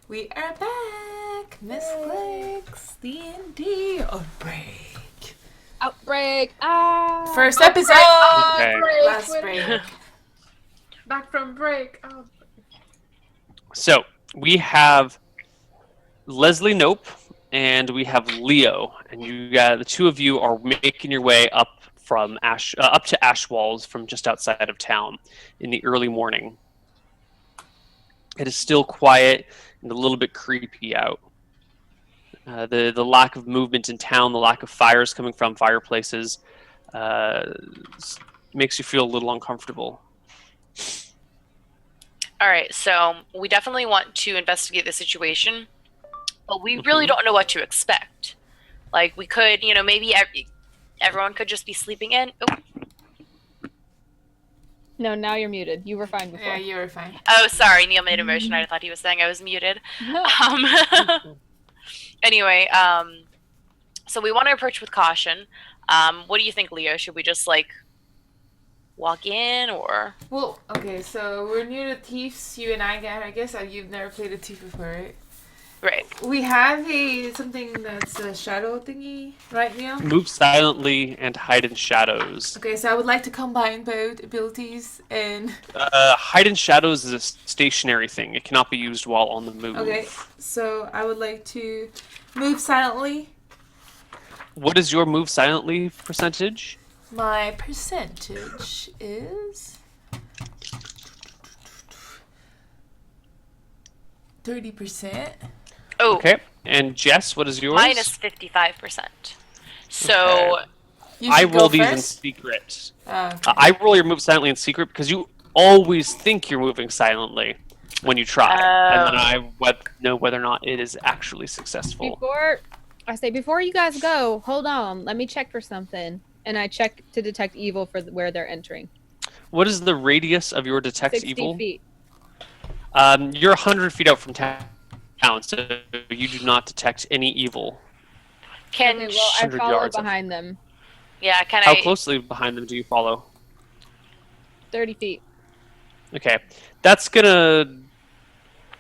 We are back! Misscliks D&D Outbreak. Outbreak! Ah! First episode! Okay. Last break. Back from break. Oh. So we have Leslie Nope and we have Leo, and the two of you are making your way up from up to Ash Walls from just outside of town in the early morning. It is still quiet and a little bit creepy out. The lack of movement in town, the lack of fires coming from fireplaces, makes you feel a little uncomfortable. All right, so we definitely want to investigate the situation, but we really don't know what to expect. Like, we could, maybe everyone could just be sleeping in. Oh, No, now you're muted. You were fine before. Yeah, you were fine. oh, sorry, Neil made a motion. I thought he was saying I was muted. No. Anyway, so we want to approach with caution. What do you think, Leo? Should we just, walk in, or? Well, okay, so we're near the Thieves, you and I guess. You've never played a Thief before, right? Right. We have something that's a shadow thingy, right, Neil? Move silently and hide in shadows. Okay, so I would like to combine both abilities and... Hide in shadows is a stationary thing. It cannot be used while on the move. Okay, so I would like to move silently. What is your move silently percentage? My percentage is 30%. Oh, Okay. And Jess, what is yours? mine is 55%. So, You I should go roll these in first? secret. Okay. I roll your move silently in secret because you always think you're moving silently when you try, and then I know whether or not it is actually successful. Before you guys go, hold on. Let me check for something. And I check to detect evil for where they're entering. What is the radius of your detect 60 evil? feet. You're 100 feet out from town, so you do not detect any evil. can... Okay, well, I 100 follow yards. behind them. yeah, can How I... closely behind them do you follow? 30 feet. Okay, that's gonna.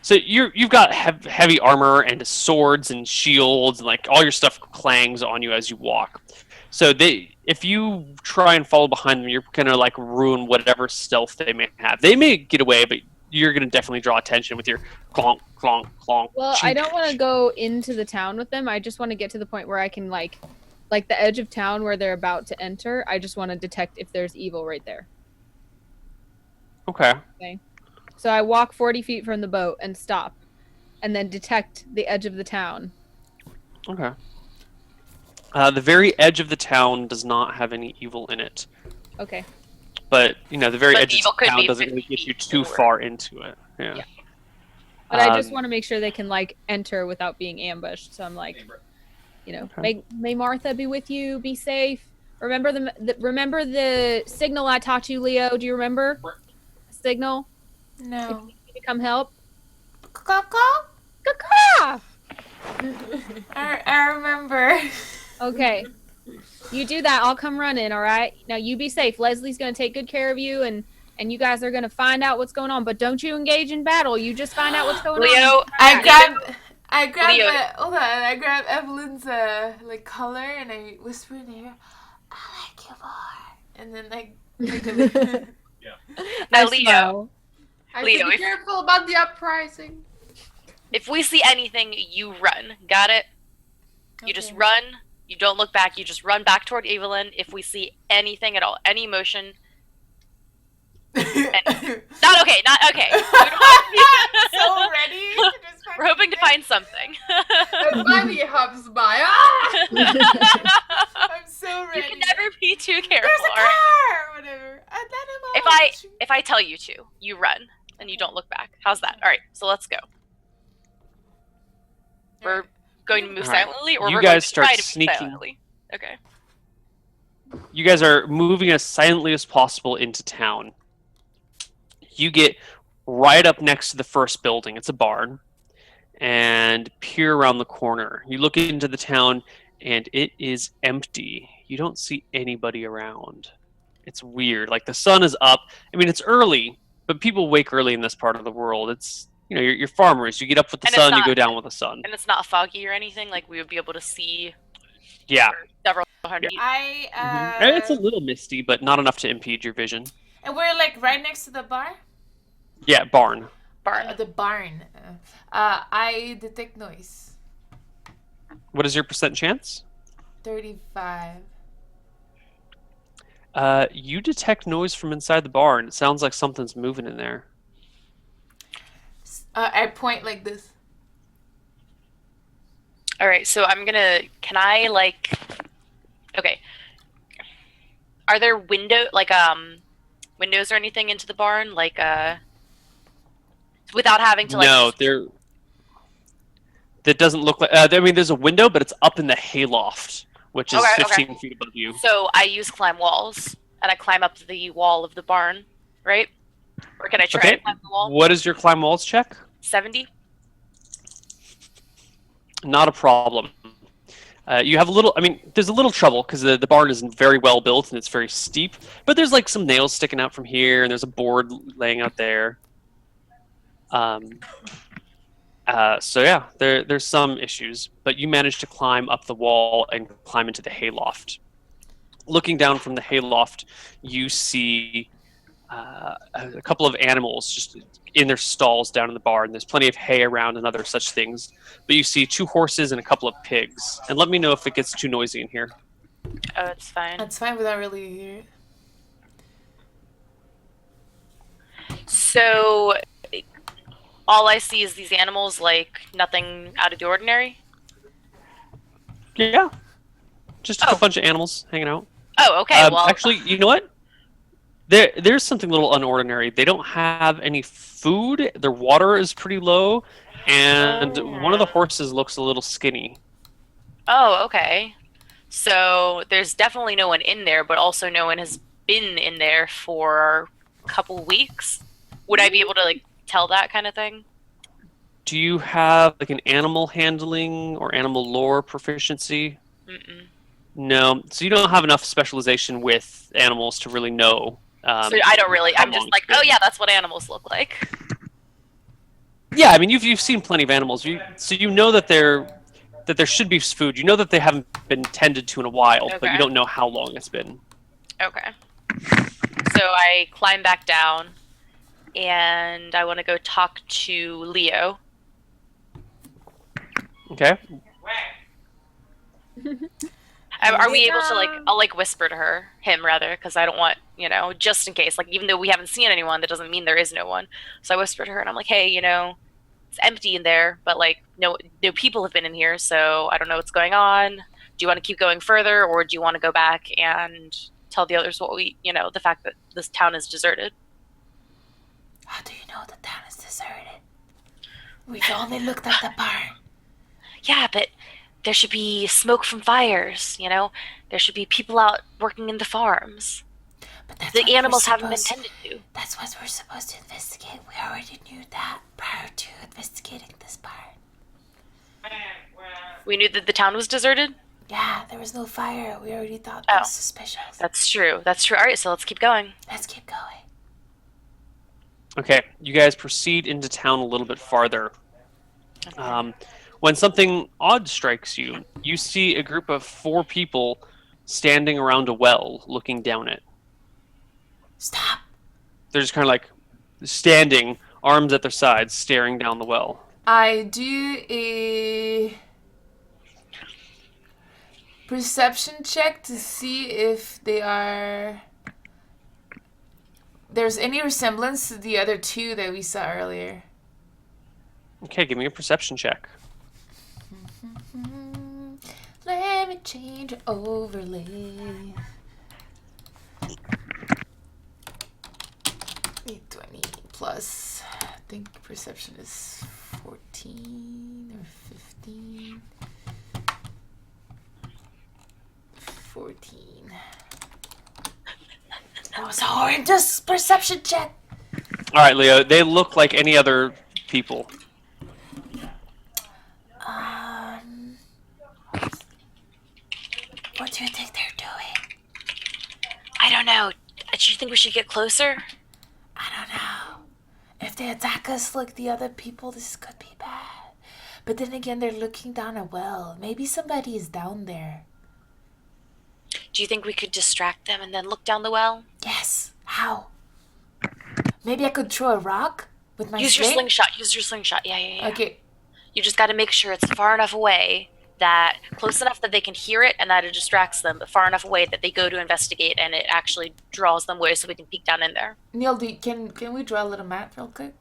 So you've got heavy armor and swords and shields, and all your stuff clangs on you as you walk. So if you try and follow behind them, you're gonna ruin whatever stealth they may have. They may get away, but you're gonna definitely draw attention with your clonk, clonk, clonk. Well, I don't want to go into the town with them. I just want to get to the point where I can, like the edge of town where they're about to enter. I just want to detect if there's evil right there. Okay. So I walk 40 feet from the boat and stop, and then detect the edge of the town. Okay. The very edge of the town does not have any evil in it. Okay. But, the very But edge evil of could town be doesn't 50 really get you feet too forward. far into it. Yeah. But I just want to make sure they can, enter without being ambushed. So I'm like, Okay. may Martha be with you. Be safe. Remember remember the signal I taught you, Leo? Do you remember? Signal? No. To come help? Caw-caw? Caw-caw! I remember. Okay. You do that. I'll come running, all right? Now, you be safe. Leslie's going to take good care of you, and you guys are going to find out what's going on. But don't you engage in battle. You just find out what's going on. Leo, I grabbed Leo. hold on, I grabbed Evelyn's collar and I whisper in her ear, I like you more. And then now, I Leo, smile. I Leo, have to if- be careful about the uprising. if we see anything, you run. Got it? You just Okay. run. You don't look back. You just run back toward Evelyn. If we see anything at all, any motion. Not okay. Not okay. We don't have to be- so ready to just We're hoping to find something. The bunny hops by. Ah! I'm so ready. You can never be too careful. There's a all car right? or whatever. And then If I tell you to, you run and you don't look back. How's that? All right. So let's go. We're going to move All right. silently, or You we're guys going to start try to sneaking. move silently. Okay. You guys are moving as silently as possible into town. You get right up next to the first building. It's a barn. And peer around the corner. You look into the town, and it is empty. You don't see anybody around. It's weird. The sun is up. I mean, it's early, but people wake early in this part of the world. It's you're farmers. You get up with the And it's sun, you not- go down with the sun. And it's not foggy or anything. Like we would be able to see Yeah. for several hundred. And it's a little misty, but not enough to impede your vision. And we're like right next to the bar. Yeah, barn. Barn. The barn. I detect noise. What is your percent chance? 35. You detect noise from inside the barn. It sounds like something's moving in there. I point like this. All right, so can I like, okay. Are there windows or anything into the barn? Like, without having to like. No, that doesn't look like, I mean, there's a window, but it's up in the hayloft, which is 15 feet above you. So I use climb walls, and I climb up the wall of the barn, right? Or can I try to climb the wall? What is your climb walls check? 70? Not a problem. You have there's a little trouble because the barn isn't very well built and it's very steep, but there's like some nails sticking out from here and there's a board laying out there. So yeah, there's some issues, but you managed to climb up the wall and climb into the hayloft. Looking down from the hayloft, you see a couple of animals just in their stalls down in the barn. There's plenty of hay around and other such things. But you see 2 horses and a couple of pigs. And let me know if it gets too noisy in here. Oh, it's fine. That's fine without really hear it. So all I see is these animals, like nothing out of the ordinary? Yeah. Just a bunch of animals hanging out. Oh, okay. Well, actually, you know what? There's something a little unordinary. They don't have any food. Their water is pretty low. And one of the horses looks a little skinny. Oh, okay. So there's definitely no one in there, but also no one has been in there for a couple weeks. Would I be able to like tell that kind of thing? Do you have like an animal handling or animal lore proficiency? Mm-mm. No. So you don't have enough specialization with animals to really know. So I don't really. I'm just like, oh yeah, that's what animals look like. Yeah, I mean you've seen plenty of animals. So you know that there should be food. You know that they haven't been tended to in a while, but you don't know how long it's been. Okay. So I climb back down, and I want to go talk to Leo. Okay. Are we able to like? I'll like whisper to him rather, because I don't want, just in case. Like, even though we haven't seen anyone, that doesn't mean there is no one. So I whisper to her, and I'm like, hey, it's empty in there, but like no people have been in here, so I don't know what's going on. Do you want to keep going further, or do you want to go back and tell the others what the fact that this town is deserted? How do you know the town is deserted? We've only looked at the barn. Yeah, but there should be smoke from fires, There should be people out working in the farms. But that's the animals haven't been tended to. That's what we're supposed to investigate. We already knew that prior to investigating this barn. We knew that the town was deserted? Yeah, there was no fire. We already thought that was suspicious. That's true. All right, so let's keep going. Let's keep going. Okay, you guys proceed into town a little bit farther. Okay. When something odd strikes you, you see a group of 4 people standing around a well, looking down it. Stop. They're just kind of like standing, arms at their sides, staring down the well. I do a perception check to see if there's any resemblance to the other 2 that we saw earlier. Okay, give me a perception check. Let me change your overlay. 20 plus. I think perception is 14 or 15. 14. That was a horrendous perception check. All right, Leo. They look like any other people. What do you think they're doing? I don't know. Do you think we should get closer? I don't know. If they attack us like the other people, this could be bad. But then again, they're looking down a well. Maybe somebody is down there. Do you think we could distract them and then look down the well? Yes. How? Maybe I could throw a rock with my Use your sling? slingshot. Use your slingshot. Yeah. Okay. You just got to make sure it's far enough away that close enough that they can hear it and that it distracts them, but far enough away that they go to investigate and it actually draws them away so we can peek down in there. Neil, can we draw a little map real quick?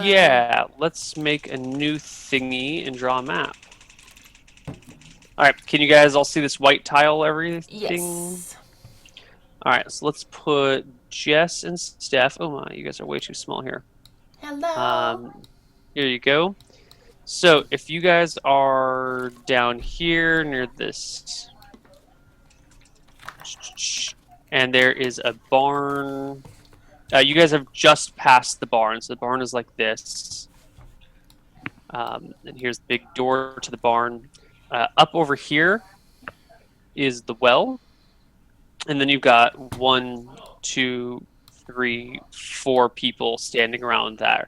Yeah, let's make a new thingy and draw a map. Alright, can you guys all see this white tile, everything? Yes. Alright, so let's put Jess and Steph. Oh my, you guys are way too small here. Hello. Here you go. So, if you guys are down here near this, and there is a barn. You guys have just passed the barn, so the barn is like this. And here's the big door to the barn. Up over here is the well, and then you've got 1, 2, 3, 4 people standing around there.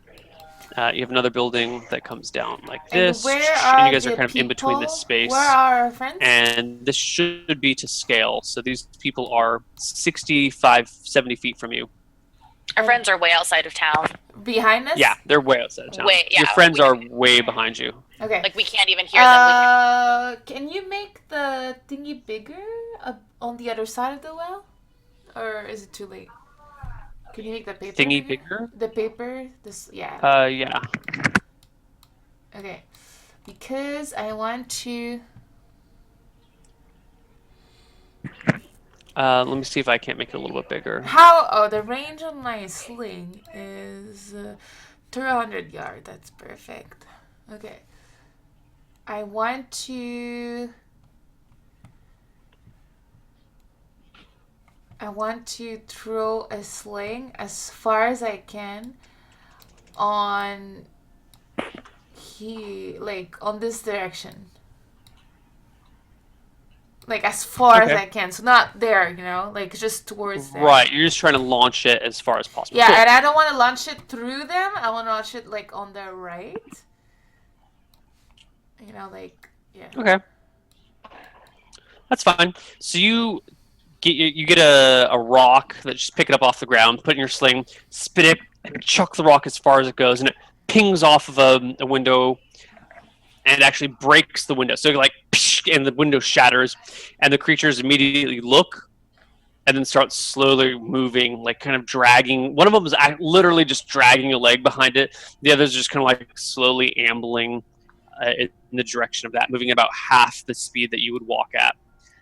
You have another building that comes down like this, and you guys are kind of in between this space. Where are our friends? And this should be to scale, so these people are 65, 70 feet from you. Our friends are way outside of town. Behind us? Yeah, they're way outside of town. Yeah, your friends are way behind you. Okay. Like, we can't even hear them. Can you make the thingy bigger on the other side of the well? Or is it too late? Can you make the paper Thingy bigger? The paper? Yeah. Yeah. Okay. Because I want to... Let me see if I can't make it a little bit bigger. Oh, the range of my sling is 200 yards. That's perfect. Okay. I want to throw a sling as far as I can on on this direction. Like, as far as I can. So not there, like, just towards there. Right, you're just trying to launch it as far as possible. Yeah, Cool. and I don't want to launch it through them. I want to launch it, like, on the right. Yeah. Okay. That's fine. So you get a rock that just pick it up off the ground, put it in your sling, spin it, and chuck the rock as far as it goes, and it pings off of a window and actually breaks the window. So like, and the window shatters, and the creatures immediately look and then start slowly moving, like kind of dragging. One of them is literally just dragging a leg behind it. The other's just kind of like slowly ambling in the direction of that, moving at about half the speed that you would walk at,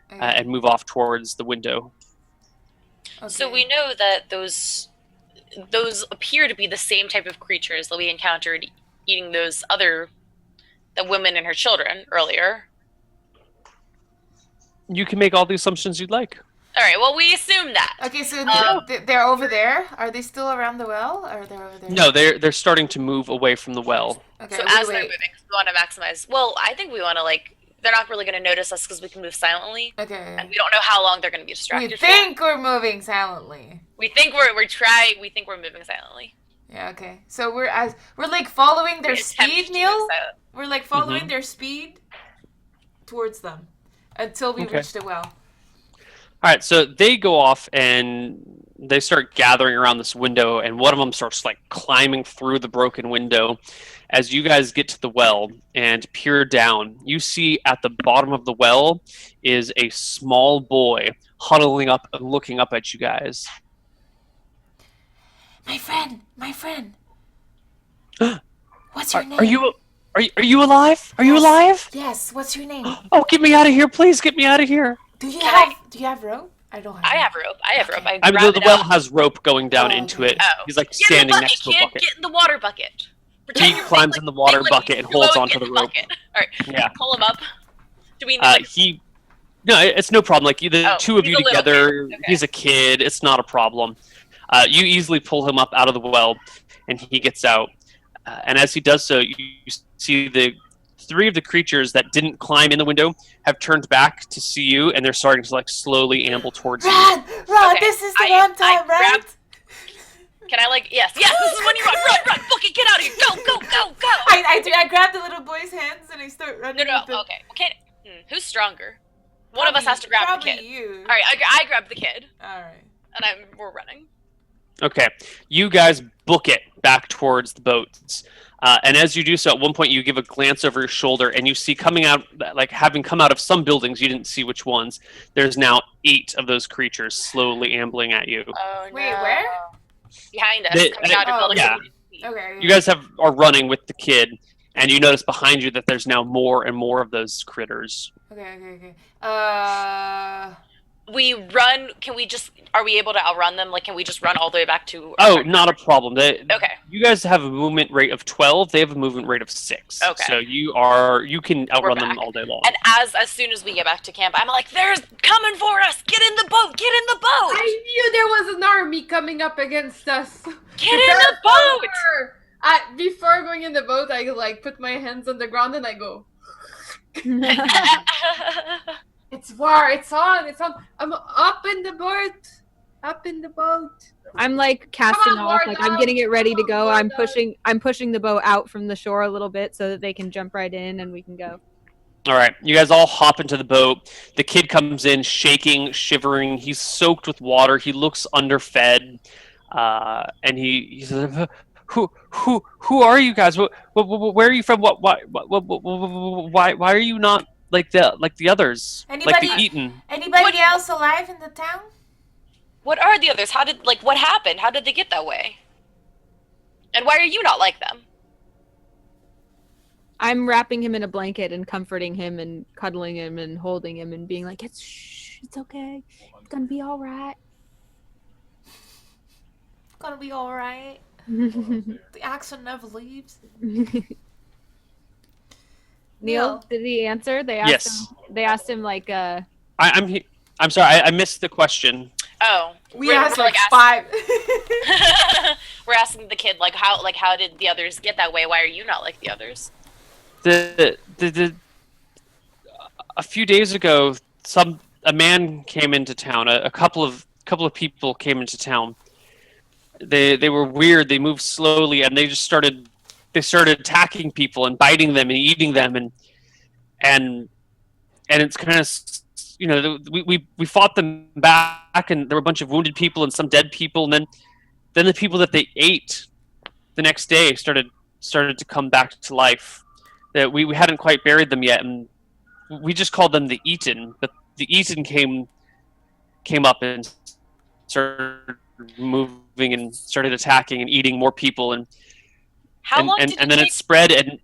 and move off towards the window. Okay. So we know that those appear to be the same type of creatures that we encountered eating the women and her children earlier. You can make all the assumptions you'd like. All right, well, we assume that. Okay, so they're over there? Are they still around the well? Or they're over there? No, they're starting to move away from the well. Okay, So as they're moving, we want to maximize. Well, I think we want to, they're not really going to notice us because we can move silently. Okay. And we don't know how long they're going to be distracted. We think we're moving silently. We think we're moving silently. Yeah, okay. So we're like following their We attempt speed, to Neil? move silent. We're like following their speed towards them until we reach the well. All right, so they go off and they start gathering around this window, and one of them starts like climbing through the broken window. As you guys get to the well and peer down, you see at the bottom of the well is a small boy huddling up and looking up at you guys. My friend. What's your name? Are you alive? Are you alive? Yes. What's your name? Oh, get me out of here, please! Get me out of here! Do you have rope? I don't have. I have rope. I I mean, grab the it well out. has rope going down into it. Oh. He's like Get in the standing bucket, next to a kid. bucket. Get in the water bucket. He Pretend you're climbs in the water like bucket and you holds go onto get the rope. bucket. All right. Yeah. Pull him up. Do we need No, it's no problem. Like the two of he's you a little together, kid. Okay. he's a kid. It's not a problem. You easily pull him up out of the well, and he gets out. And as he does so, you see the 3 of the creatures that didn't climb in the window have turned back to see you, and they're starting to like slowly amble towards you. Run! Okay, This is the one time, right? Can I yes, this is when you run, fucking get out of here, go. I grab the little boy's hands and I start running. No, with the... okay. Who's stronger? One of us has to grab the probably kid. You. All right, I grab the kid. All right. And we're running. Okay, you guys book it back towards the boats. And as you do so, at one point you give a glance over your shoulder and you see coming out, like having come out of some buildings, you didn't see which ones, there's now 8 of those creatures slowly ambling at you. Oh, Wait, where? Behind us, coming out of buildings. Yeah. Okay. You guys are running with the kid, and you notice behind you that there's now more and more of those critters. Okay. We run. Are we able to outrun them? Like, can we just run all the way back to? Oh, not a problem. Okay. You guys have a movement rate of 12. They have a movement rate of 6. Okay. So you can outrun them all day long. And as soon as we get back to camp, I'm like, "There's coming for us! Get in the boat! Get in the boat! I knew there was an army coming up against us. Get in the boat!" Before going in the boat, I put my hands on the ground and I go. It's war. It's on. I'm up in the boat. I'm like casting on, off, Lord, like I'm getting it ready to come go. on, I'm pushing the boat out from the shore a little bit so that they can jump right in and we can go. All right, you guys all hop into the boat. The kid comes in, shaking, shivering. He's soaked with water. He looks underfed, and he says, "Who are you guys? Where are you from? Why are you not like the others? Like the Eaton? Anybody else alive in the town? What are the others? What happened? How did they get that way? And why are you not like them? I'm wrapping him in a blanket and comforting him and cuddling him and holding him and being like, it's okay. It's gonna be all right. It's gonna be all right. The accent never leaves. Neil, did he answer? They asked him like I'm sorry, I missed the question. Oh, we asked like 5. We're asking the kid how did the others get that way? Why are you not like the others? A few days ago, a man came into town. A couple of people came into town. They were weird. They moved slowly, and they started attacking people and biting them and eating them, and it's kind of, we fought them back, and there were a bunch of wounded people and some dead people, and then the people that they ate the next day started to come back to life. That we hadn't quite buried them yet, and we just called them the Eaton. But the Eaton came up and started moving and started attacking and eating more people, and then it spread. And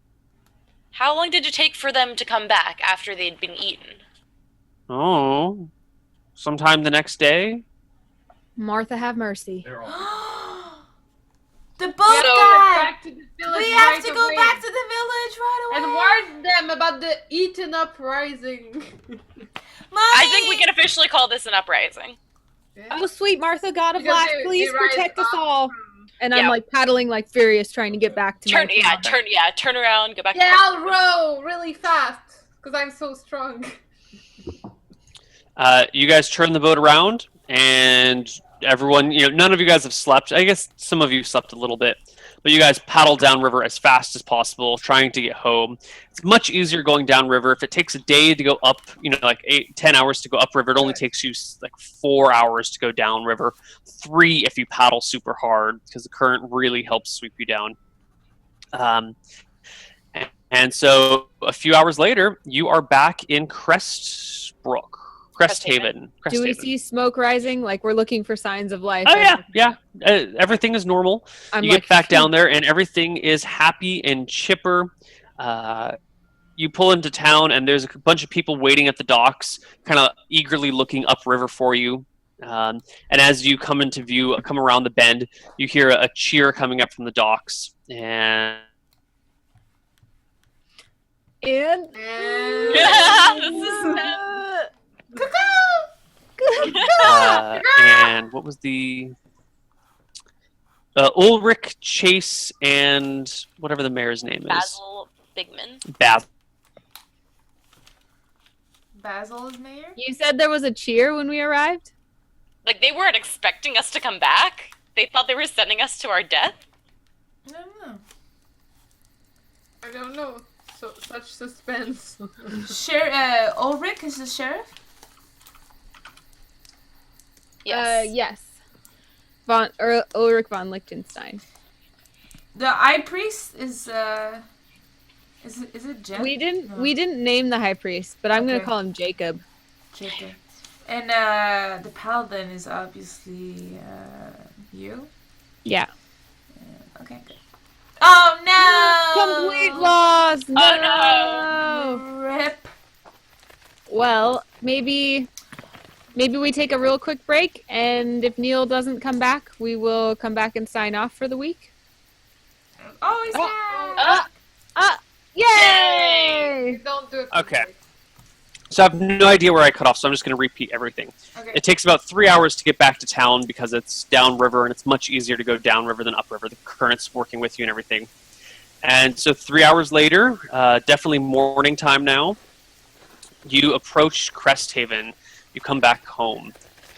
how long did it take for them to come back after they'd been eaten? Oh, sometime the next day. Martha, have mercy. The boat died. We have to go away. back to the village right away. And warn them about the Eaton uprising. I think we can officially call this an uprising. Oh, sweet Martha, God of Because life, they please rise protect us up all. from- And I'm like paddling like furious, trying to get back to Turn around, go back. Yeah, I'll row really fast because I'm so strong. You guys turn the boat around, and everyone, none of you guys have slept. I guess some of you slept a little bit, but you guys paddle downriver as fast as possible, trying to get home. It's much easier going downriver. If it takes a day to go up, like 8-10 hours to go upriver, it only takes you like 4 hours to go downriver. 3 if you paddle super hard, because the current really helps sweep you down. And so a few hours later, you are back in Crest Haven. Do we see smoke rising? Like we're looking for signs of life. Oh yeah. Everything is normal. You get back down there, and everything is happy and chipper. You pull into town, and there's a bunch of people waiting at the docks, kind of eagerly looking upriver for you. And as you come into view, come around the bend, you hear a cheer coming up from the docks, and This is and what was the Ulrich, Chase, and whatever the mayor's name is. Basil Bigman. Basil is mayor? You said there was a cheer when we arrived? Like they weren't expecting us to come back. They thought they were sending us to our death? I don't know. I don't know. So such suspense. Ulrich is the sheriff? Yes. Yes. Ulrich von Liechtenstein. The High Priest is it Jen? We didn't No. we didn't name the high priest, but I'm gonna Okay. call him Jacob. Jacob. And the Paladin is obviously you? Yeah. Okay, good. Oh no! Complete loss. Oh, No. Rip. Well, maybe we take a real quick break, and if Neil doesn't come back, we will come back and sign off for the week. Oh, he's back! Yay! Don't do it. Okay. So I have no idea where I cut off, so I'm just going to repeat everything. Okay. It takes about 3 hours to get back to town because it's downriver, and it's much easier to go downriver than upriver. The current's working with you and everything. And so 3 hours later, definitely morning time now, you approach Crest Haven. You come back home.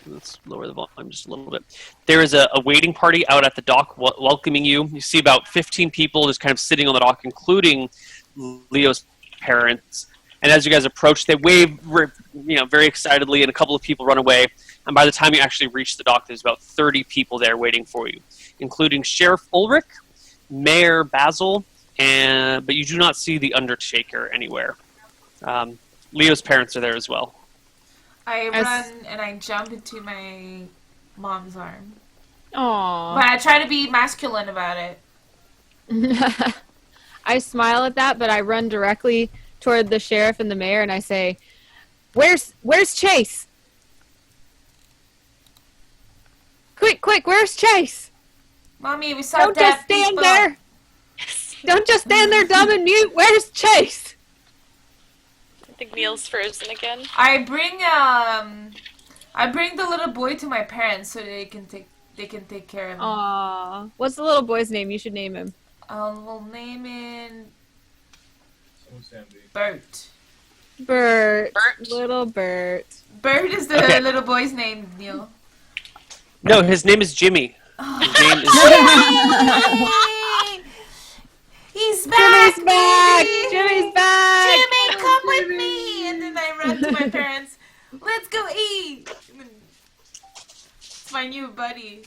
Let's lower the volume just a little bit. There is a waiting party out at the dock welcoming you. You see about 15 people just kind of sitting on the dock, including Leo's parents. And as you guys approach, they wave, very excitedly, and a couple of people run away. And by the time you actually reach the dock, there's about 30 people there waiting for you, including Sheriff Ulrich, Mayor Basil, but you do not see the Undertaker anywhere. Leo's parents are there as well. I run and I jump into my mom's arm. Aww. But I try to be masculine about it. I smile at that, but I run directly toward the sheriff and the mayor, and I say, "Where's Chase? Quick, where's Chase? Mommy, we saw Don't dead just stand people. there. Don't just stand there dumb and mute. Where's Chase?" I think Neil's frozen again. I bring the little boy to my parents so they can take care of him. Aww. What's the little boy's name? You should name him. We'll name him Bert. Bert. Bert? Little Bert. Bert is the Okay. little boy's name, Neil. No, his name is Jimmy. His name is He's back! Jimmy's back! baby! Jimmy's back! Jimmy, come with me! And then I run to my parents. Let's go eat! It's my new buddy.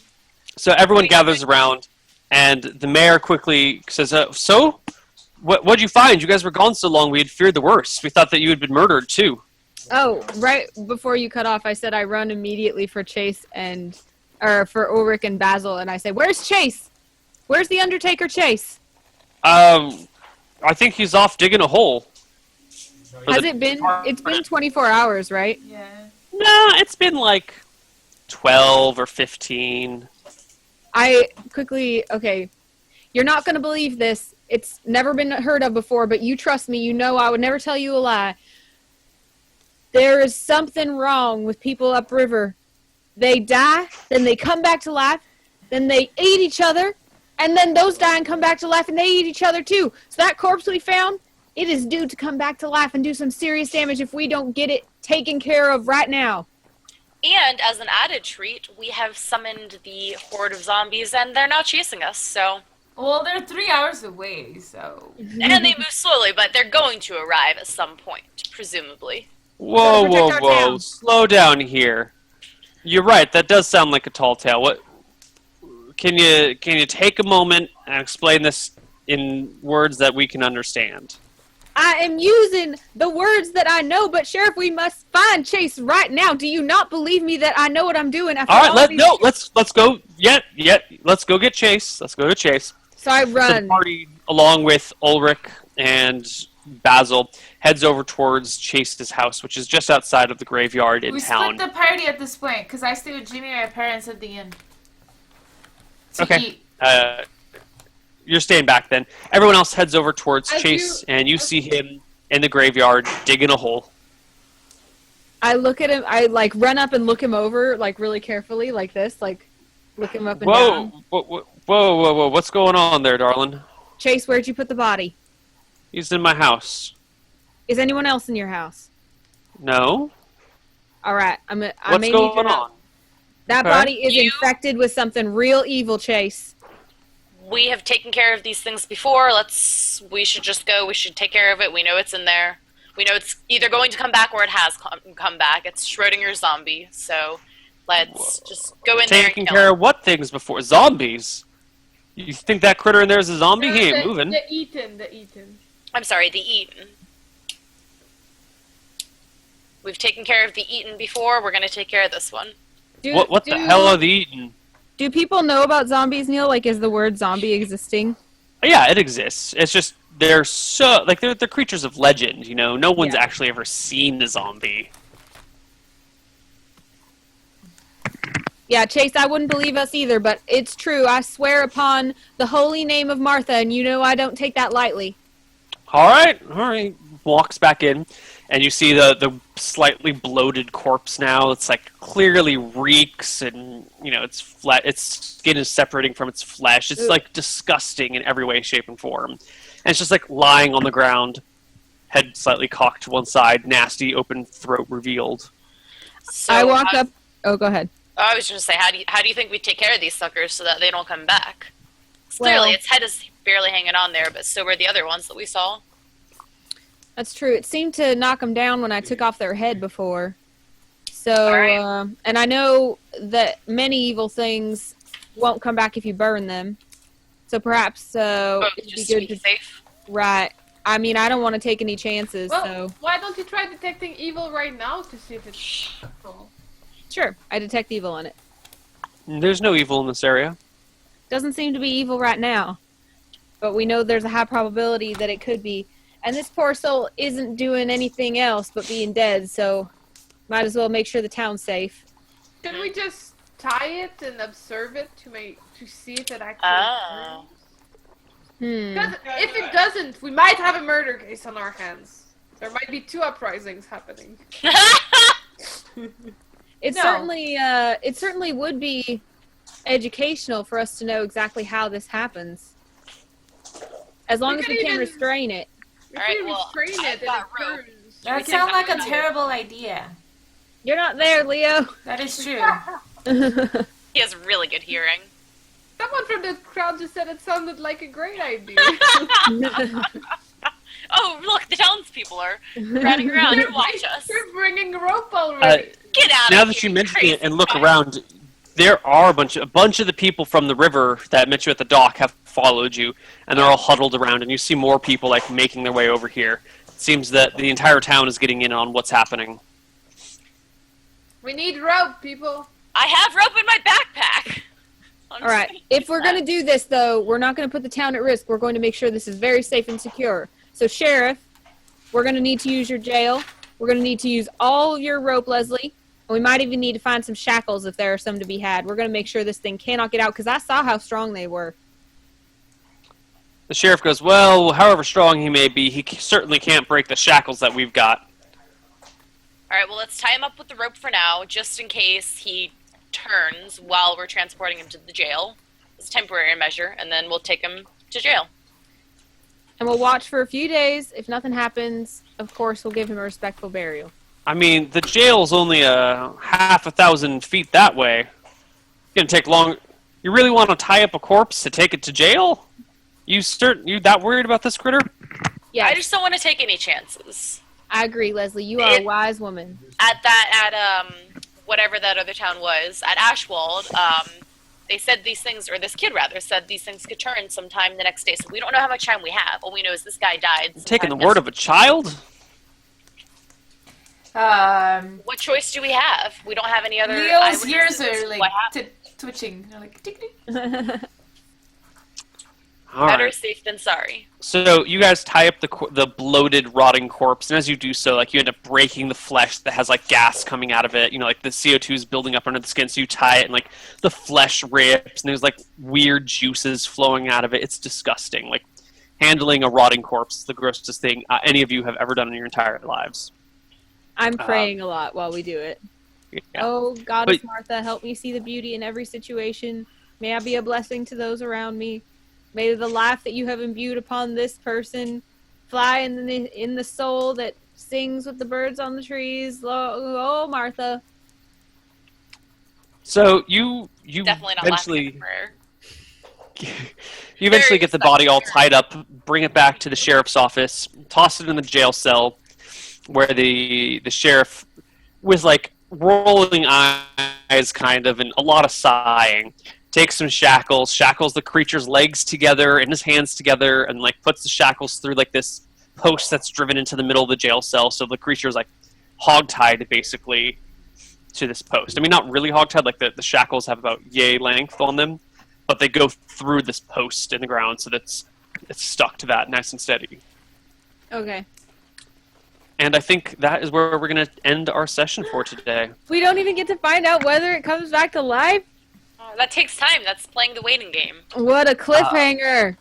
So everyone gathers around, and the mayor quickly says, "So, what'd you find? You guys were gone so long. We had feared the worst. We thought that you had been murdered too." Oh, right before you cut off, I said I run immediately for Chase for Ulrich and Basil, and I say, "Where's Chase? Where's the Undertaker Chase? I think he's off digging a hole. Has it been? It's been 24 hours, right?" Yeah. No, it's been like 12 or 15. I quickly, okay, you're not going to believe this. It's never been heard of before, but you trust me. You know I would never tell you a lie. There is something wrong with people upriver. They die, then they come back to life, then they eat each other, and then those die and come back to life, and they eat each other too. So that corpse we found, it is due to come back to life and do some serious damage if we don't get it taken care of right now. And as an added treat, we have summoned the horde of zombies, and they're now chasing us, so... Well, they're 3 hours away, so... And they move slowly, but they're going to arrive at some point, presumably. Whoa, Gotta protect whoa, our whoa! town. Slow down here. You're right. That does sound like a tall tale. What? Can you take a moment and explain this in words that we can understand? I am using the words that I know, but Sheriff, we must find Chase right now. Do you not believe me that I know what I'm doing? After All right, all these- let's go. Let's go get Chase. Let's go to Chase. So I So the run. party, along with Ulrich and Basil, heads over towards Chase's house, which is just outside of the graveyard in We town. split the party at this point, because I stay with Jimmy and my parents at the end. To Okay. eat. You're staying back then. Everyone else heads over towards As Chase, and you as- see him in the graveyard digging a hole. I look at him. I like run up and look him over, like really carefully, like this, like look him up and down. Whoa! What's going on there, darling? Chase, where'd you put the body? He's in my house. Is anyone else in your house? No. All right, I What's may need going your help. on? That Okay. body is You- infected with something real evil, Chase. We have taken care of these things before. We should just go. We should take care of it. We know it's in there. We know it's either going to come back or it has come back. It's Schrodinger's zombie. So let's just go in there and Taking kill care him. of what things before? Zombies? You think that critter in there is a zombie? He ain't moving. The Eaton. I'm sorry, the Eaton. We've taken care of the Eaton before. We're going to take care of this one. What the hell are they eating? Do people know about zombies, Neil? Like, is the word zombie existing? Yeah, it exists. It's just they're creatures of legend. You know, no one's Yeah. actually ever seen a zombie. Yeah, Chase, I wouldn't believe us either, but it's true. I swear upon the holy name of Martha, and you know I don't take that lightly. All right. Walks back in, and you see the slightly bloated corpse now. It's like clearly reeks, and you know its skin is separating from its flesh. It's like disgusting in every way, shape, and form. And it's just like lying on the ground, head slightly cocked to one side, nasty open throat revealed. So I walk up. Oh, go ahead. I was just going to say, how do you think we take care of these suckers so that they don't come back? 'Cause Well- clearly, its head is barely hanging on there, but so were the other ones that we saw. That's true. It seemed to knock them down when I took off their head before. So, Alright. and I know that many evil things won't come back if you burn them. So perhaps it'd be Just good to to be safe. right. I mean, I don't want to take any chances. Well, So why don't you try detecting evil right now to see if it's cool? sure, I detect evil on it. There's no evil in this area. Doesn't seem to be evil right now, but we know there's a high probability that it could be. And this poor soul isn't doing anything else but being dead, so might as well make sure the town's safe. Can we just tie it and observe it to see if it actually Oh. burns? Hmm. 'Cause if it doesn't, we might have a murder case on our hands. There might be 2 uprisings happening. It No. certainly would be educational for us to know exactly how this happens. As long We as could we can even- restrain it. If Alright, we well, restrain I've it and got it rope. burns. That we can sounds like a have it. terrible idea. You're not there, Leo. That is true. He has really good hearing. Someone from the crowd just said it sounded like a great idea. Oh, look, the townspeople are running around to watch us. We're bringing rope already. Get out Now of that here, you mention crazy it and look guy. around, there are a bunch of the people from the river that met you at the dock have followed you, and they're all huddled around, and you see more people like making their way over here. It seems that the entire town is getting in on what's happening. We need rope, people. I have rope in my backpack. All right. If we're going to do this, though, we're not going to put the town at risk. We're going to make sure this is very safe and secure. So, Sheriff, we're going to need to use your jail. We're going to need to use all of your rope, Leslie. And we might even need to find some shackles if there are some to be had. We're going to make sure this thing cannot get out because I saw how strong they were. The sheriff goes, well, however strong he may be, he certainly can't break the shackles that we've got. All right, well, let's tie him up with the rope for now, just in case he turns while we're transporting him to the jail. It's a temporary measure, and then we'll take him to jail. And we'll watch for a few days. If nothing happens, of course, we'll give him a respectful burial. I mean, the jail's only a half a thousand feet that way. It's gonna take long. You really want to tie up a corpse to take it to jail? You that worried about this critter? Yeah, I just don't want to take any chances. I agree, Leslie. You are a wise woman. At whatever that other town was, at Ashwald, they said these things, or this kid rather, said these things could turn sometime the next day. So we don't know how much time we have. All we know is this guy died. Taking the sometime word of a child? What choice do we have? We don't have any other. Leo's eyewitnesses ears as are to like what happened. twitching. They're like tick tick. All Better right. safe than sorry. So you guys tie up the bloated, rotting corpse, and as you do so, like you end up breaking the flesh that has like gas coming out of it. You know, like the CO2 is building up under the skin, so you tie it, and like the flesh rips, and there's like weird juices flowing out of it. It's disgusting. Like handling a rotting corpse is the grossest thing any of you have ever done in your entire lives. I'm praying a lot while we do it. Yeah. Oh, Goddess But- Martha, help me see the beauty in every situation. May I be a blessing to those around me. May the life that you have imbued upon this person fly in the soul that sings with the birds on the trees. Oh, Martha. So you Definitely not eventually laughing at her. you eventually Very get the body all respectful. tied up, bring it back to the sheriff's office, toss it in the jail cell, where the sheriff, with like rolling eyes, kind of, and a lot of sighing, takes some shackles the creature's legs together and his hands together, and like puts the shackles through like this post that's driven into the middle of the jail cell, so the creature's like hogtied basically to this post. I mean, not really hogtied, like the shackles have about yay length on them, but they go through this post in the ground, so that's it's stuck to that nice and steady. Okay. And I think that is where we're going to end our session for today. We don't even get to find out whether it comes back to life? That takes time. That's playing the waiting game. What a cliffhanger.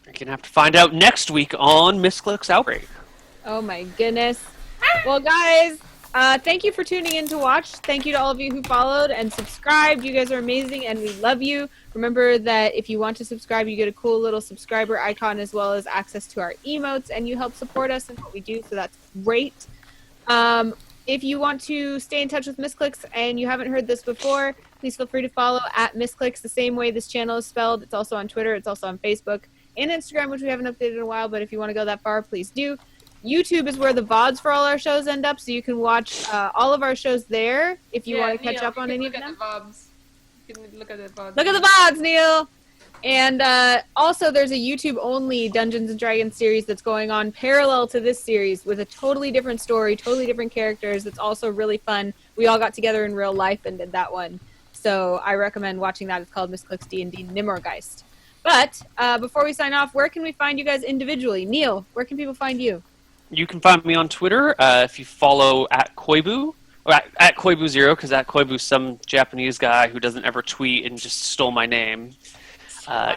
You're going to have to find out next week on Misscliks Outbreak. Oh my goodness. Well, guys, thank you for tuning in to watch. Thank you to all of you who followed and subscribed. You guys are amazing, and we love you. Remember that if you want to subscribe, you get a cool little subscriber icon as well as access to our emotes, and you help support us in what we do, so that's great. If you want to stay in touch with Misscliks and you haven't heard this before, please feel free to follow at Misscliks the same way this channel is spelled. It's also on Twitter. It's also on Facebook and Instagram, which we haven't updated in a while, but if you want to go that far, please do. YouTube is where the VODs for all our shows end up, so you can watch all of our shows there if you want to catch up on any of them. You can look at the VODs. Look at the VODs, Neil! And also, there's a YouTube-only Dungeons & Dragons series that's going on parallel to this series with a totally different story, totally different characters. It's also really fun. We all got together in real life and did that one. So I recommend watching that. It's called Misscliks D&D Nimmergeist. But before we sign off, where can we find you guys individually? Neil, where can people find you? You can find me on Twitter if you follow at Koibu, or at Koibu0, because at Koibu's some Japanese guy who doesn't ever tweet and just stole my name.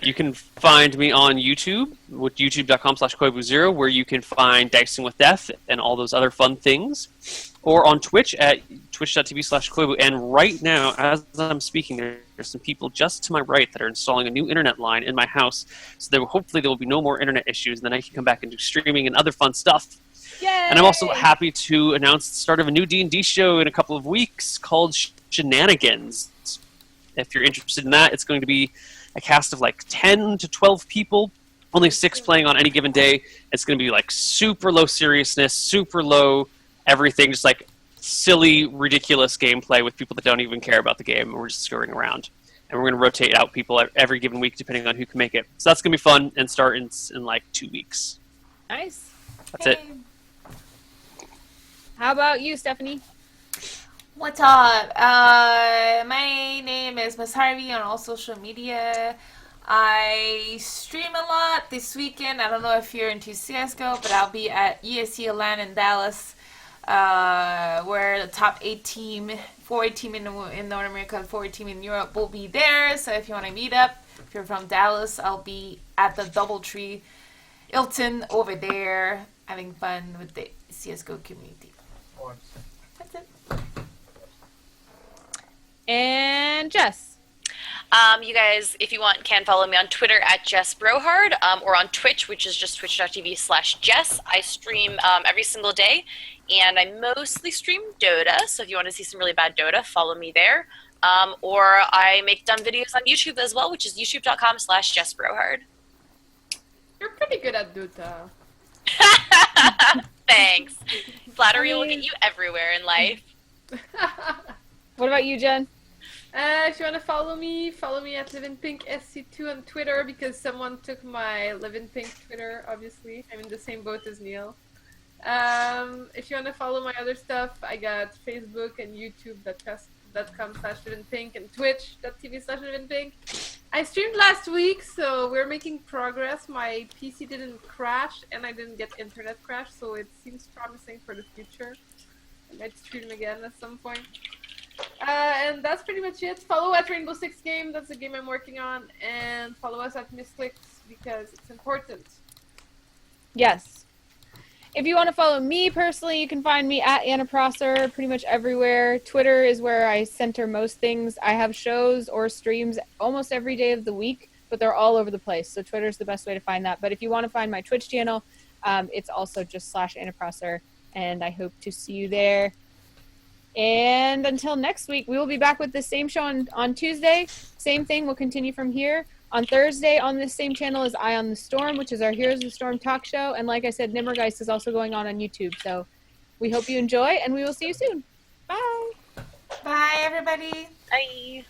You can find me on YouTube with youtube.com/Koibu0, where you can find Dicing with Death and all those other fun things. Or on Twitch at twitch.tv/Koibu. And right now, as I'm speaking, there's some people just to my right that are installing a new internet line in my house. So hopefully there will be no more internet issues, and then I can come back and do streaming and other fun stuff. Yay! And I'm also happy to announce the start of a new D&D show in a couple of weeks called Shenanigans. If you're interested in that, it's going to be a cast of like 10 to 12 people, only 6 playing on any given day. It's going to be like super low seriousness, super low everything, just like silly, ridiculous gameplay with people that don't even care about the game, and we're just screwing around. And we're going to rotate out people every given week depending on who can make it. So that's going to be fun and start in like 2 weeks. Nice. That's it. How about you, Stephanie? What's up? My name is Miss Harvey on all social media. I stream a lot this weekend. I don't know if you're into CSGO, but I'll be at ESC LAN in Dallas, where the top 8 team, 4-8 team in North America, 4-8 team in Europe will be there. So if you want to meet up, if you're from Dallas, I'll be at the Doubletree Hilton over there, having fun with the CSGO community. That's it. And Jess. You guys, if you want, can follow me on Twitter at Jess Brohard, or on Twitch, which is just twitch.tv/Jess. I stream every single day, and I mostly stream Dota, so if you want to see some really bad Dota, follow me there. Or I make dumb videos on YouTube as well, which is youtube.com/Jess Brohard. You're pretty good at Dota. Thanks. Flattery will get you everywhere in life. What about you, Jen? If you want to follow me at LiveInPinkSC2 on Twitter, because someone took my LiveInPink Twitter, obviously. I'm in the same boat as Neil. If you want to follow my other stuff, I got Facebook and YouTube.com/LiveInPink and Twitch.tv/LiveInPink. I streamed last week, so we're making progress. My PC didn't crash, and I didn't get internet crash, so it seems promising for the future. I might stream again at some point. And that's pretty much it. Follow at Rainbow Six Game, that's the game I'm working on, and follow us at Misscliks because it's important. Yes. If you want to follow me personally, you can find me at Anna Prosser pretty much everywhere. Twitter is where I center most things. I have shows or streams almost every day of the week, but they're all over the place. So Twitter is the best way to find that. But if you want to find my Twitch channel, it's also just /Anna Prosser, and I hope to see you there. And until next week, we will be back with the same show on Tuesday. Same thing will continue from here. On Thursday on this same channel is Eye on the Storm, which is our Heroes of the Storm talk show. And like I said, Nimmergeist is also going on YouTube. So we hope you enjoy, and we will see you soon. Bye. Bye, everybody. Bye.